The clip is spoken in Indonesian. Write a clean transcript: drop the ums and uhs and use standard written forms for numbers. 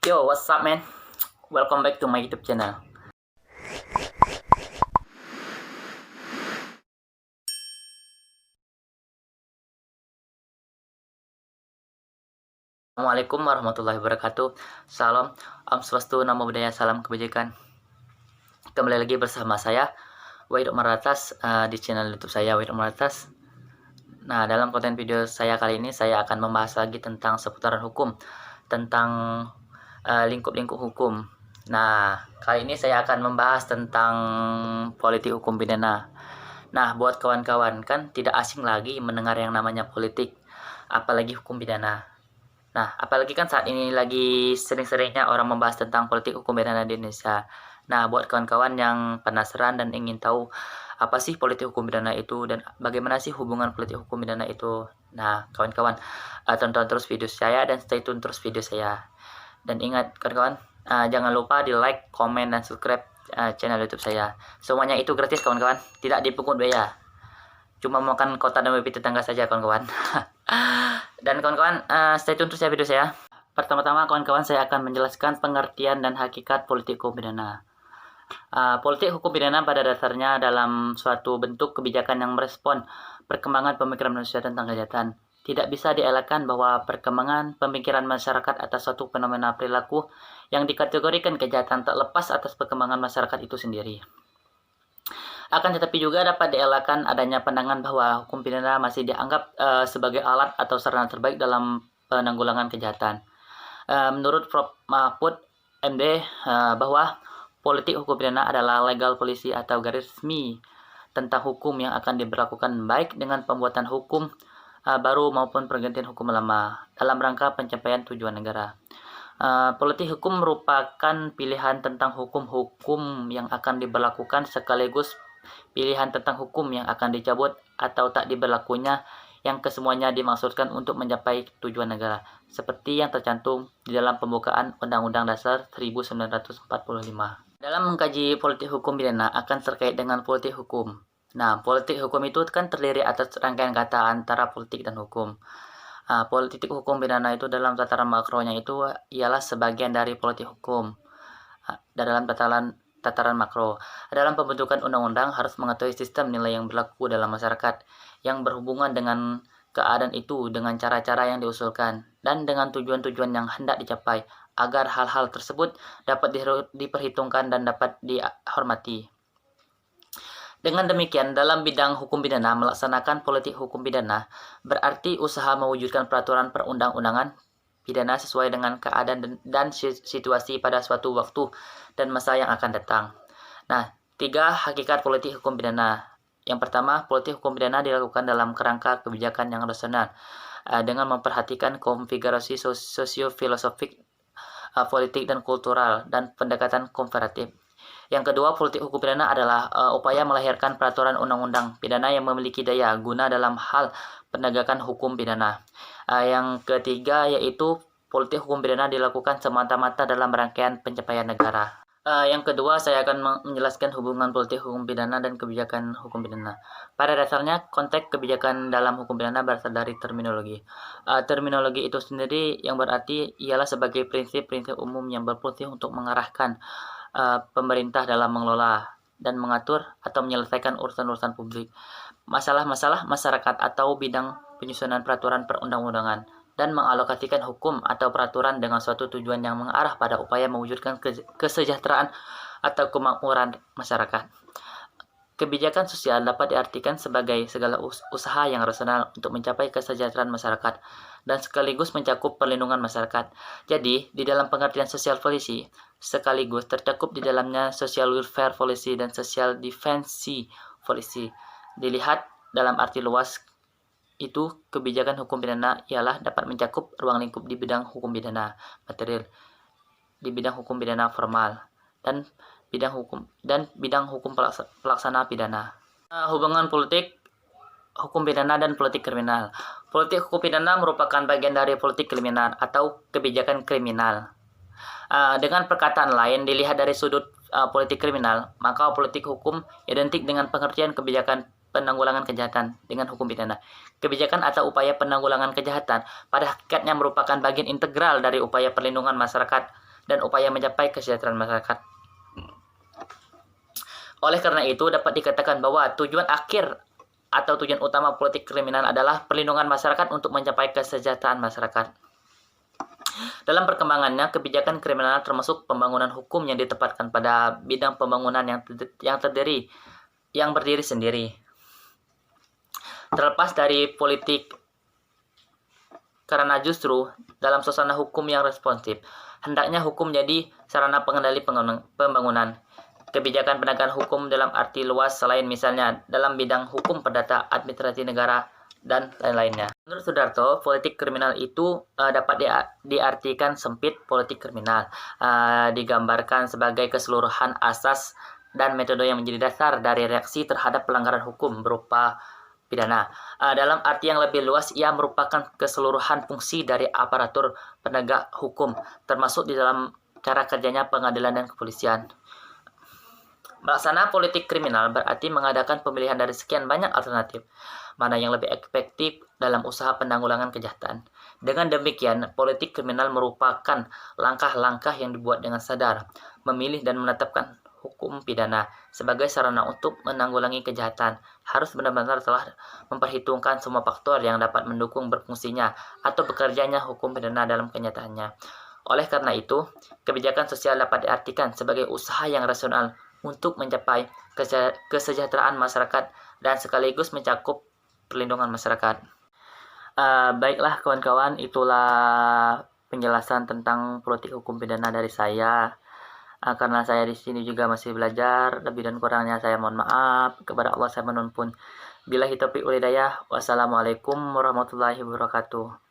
Yo, what's up, man? Welcome back to my YouTube channel. Assalamualaikum warahmatullahi wabarakatuh. Salam, Om Swastiastu, Namo Buddhaya, salam kebajikan. Kembali lagi bersama saya, Wahid Maratas, di channel YouTube saya, Wahid Maratas. Nah, dalam konten video saya kali ini, saya akan membahas lagi tentang seputaran hukum, tentang lingkup-lingkup hukum. Nah, kali ini saya akan membahas tentang politik hukum pidana. Nah, buat kawan-kawan, kan tidak asing lagi mendengar yang namanya politik, apalagi hukum pidana. Nah, apalagi kan saat ini lagi sering-seringnya orang membahas tentang politik hukum pidana di Indonesia. Nah, buat kawan-kawan yang penasaran dan ingin tahu apa sih politik hukum pidana itu dan bagaimana sih hubungan politik hukum pidana itu. Nah, kawan-kawan, tonton terus video saya dan stay tune terus video saya. Dan ingat kawan-kawan, jangan lupa di like, komen, dan subscribe channel YouTube saya. Semuanya itu gratis kawan-kawan, tidak dipungut biaya. Cuma makan kota dan wifi tetangga saja kawan-kawan. Dan kawan-kawan, stay tune terus ya video saya. Pertama-tama kawan-kawan, saya akan menjelaskan pengertian dan hakikat politik hukum pidana. Politik hukum pidana pada dasarnya dalam suatu bentuk kebijakan yang merespon perkembangan pemikiran manusia tentang kejahatan. Tidak bisa dielakkan bahwa perkembangan pemikiran masyarakat atas suatu fenomena perilaku yang dikategorikan kejahatan tak lepas atas perkembangan masyarakat itu sendiri. Akan tetapi juga dapat dielakkan adanya pandangan bahwa hukum pidana masih dianggap sebagai alat atau sarana terbaik dalam penanggulangan kejahatan. Menurut Prof. Mahfud MD, bahwa politik hukum pidana adalah legal policy atau garis resmi tentang hukum yang akan diberlakukan baik dengan pembuatan hukum baru maupun pergantian hukum lama dalam rangka pencapaian tujuan negara. Politik hukum merupakan pilihan tentang hukum-hukum yang akan diberlakukan sekaligus pilihan tentang hukum yang akan dicabut atau tak diberlakunya yang kesemuanya dimaksudkan untuk mencapai tujuan negara seperti yang tercantum di dalam pembukaan Undang-Undang Dasar 1945. Dalam mengkaji politik hukum pidana akan terkait dengan politik hukum. Nah, politik hukum itu kan terdiri atas rangkaian kata antara politik dan hukum. Politik hukum pidana itu dalam tataran makronya itu ialah sebagian dari politik hukum. Dalam tataran makro, dalam pembentukan undang-undang harus mengetahui sistem nilai yang berlaku dalam masyarakat yang berhubungan dengan keadaan itu dengan cara-cara yang diusulkan dan dengan tujuan-tujuan yang hendak dicapai agar hal-hal tersebut dapat diperhitungkan dan dapat dihormati. Dengan demikian, dalam bidang hukum pidana, melaksanakan politik hukum pidana berarti usaha mewujudkan peraturan perundang-undangan pidana sesuai dengan keadaan dan situasi pada suatu waktu dan masa yang akan datang. Nah, 3 hakikat politik hukum pidana. Yang pertama, politik hukum pidana dilakukan dalam kerangka kebijakan yang rasional dengan memperhatikan konfigurasi sosio-filosofik, politik dan kultural, dan pendekatan komparatif. Yang kedua, politik hukum pidana adalah upaya melahirkan peraturan undang-undang pidana yang memiliki daya guna dalam hal penegakan hukum pidana. Yang ketiga yaitu politik hukum pidana dilakukan semata-mata dalam rangkaian pencapaian negara. Yang kedua, saya akan menjelaskan hubungan politik hukum pidana dan kebijakan hukum pidana. Pada dasarnya, konteks kebijakan dalam hukum pidana berasal dari terminologi. Terminologi itu sendiri yang berarti ialah sebagai prinsip-prinsip umum yang berfungsi untuk mengarahkan pemerintah dalam mengelola dan mengatur atau menyelesaikan urusan-urusan publik, masalah-masalah masyarakat atau bidang penyusunan peraturan perundang-undangan, dan mengalokasikan hukum atau peraturan dengan suatu tujuan yang mengarah pada upaya mewujudkan kesejahteraan atau kemakmuran masyarakat. Kebijakan sosial dapat diartikan sebagai segala usaha yang rasional untuk mencapai kesejahteraan masyarakat dan sekaligus mencakup perlindungan masyarakat. Jadi, di dalam pengertian social policy, sekaligus tercakup di dalamnya social welfare policy dan social defense policy. Dilihat dalam arti luas itu, kebijakan hukum pidana ialah dapat mencakup ruang lingkup di bidang hukum pidana material, di bidang hukum pidana formal, dan bidang hukum pelaksana pidana. Hubungan politik hukum pidana dan politik kriminal. Politik hukum pidana merupakan bagian dari politik kriminal atau kebijakan kriminal. Dengan perkataan lain, dilihat dari sudut politik kriminal, maka politik hukum identik dengan pengertian kebijakan penanggulangan kejahatan dengan hukum pidana. Kebijakan atau upaya penanggulangan kejahatan pada hakikatnya merupakan bagian integral dari upaya perlindungan masyarakat dan upaya mencapai kesejahteraan masyarakat. Oleh karena itu, dapat dikatakan bahwa tujuan akhir atau tujuan utama politik kriminal adalah perlindungan masyarakat untuk mencapai kesejahteraan masyarakat. Dalam perkembangannya, kebijakan kriminal termasuk pembangunan hukum yang ditempatkan pada bidang pembangunan yang berdiri sendiri. Terlepas dari politik, karena justru dalam suasana hukum yang responsif, hendaknya hukum jadi sarana pengendali pembangunan. Kebijakan penegakan hukum dalam arti luas selain misalnya dalam bidang hukum perdata, administrasi negara, dan lain-lainnya. Menurut Sudarto, politik kriminal itu dapat diartikan sempit. Politik kriminal digambarkan sebagai keseluruhan asas dan metode yang menjadi dasar dari reaksi terhadap pelanggaran hukum berupa pidana. Dalam arti yang lebih luas, ia merupakan keseluruhan fungsi dari aparatur penegak hukum, termasuk di dalam cara kerjanya pengadilan dan kepolisian. Melaksanakan politik kriminal berarti mengadakan pemilihan dari sekian banyak alternatif, mana yang lebih efektif dalam usaha penanggulangan kejahatan. Dengan demikian, politik kriminal merupakan langkah-langkah yang dibuat dengan sadar, memilih dan menetapkan hukum pidana sebagai sarana untuk menanggulangi kejahatan, harus benar-benar telah memperhitungkan semua faktor yang dapat mendukung berfungsinya atau bekerjanya hukum pidana dalam kenyataannya. Oleh karena itu, kebijakan sosial dapat diartikan sebagai usaha yang rasional untuk mencapai kesejahteraan masyarakat dan sekaligus mencakup perlindungan masyarakat. Baiklah kawan-kawan, itulah penjelasan tentang politik hukum pidana dari saya. Karena saya di sini juga masih belajar, lebih dan kurangnya saya mohon maaf. Kepada Allah saya menuntun. Billahi taufiq wal hidayah. Wassalamualaikum warahmatullahi wabarakatuh.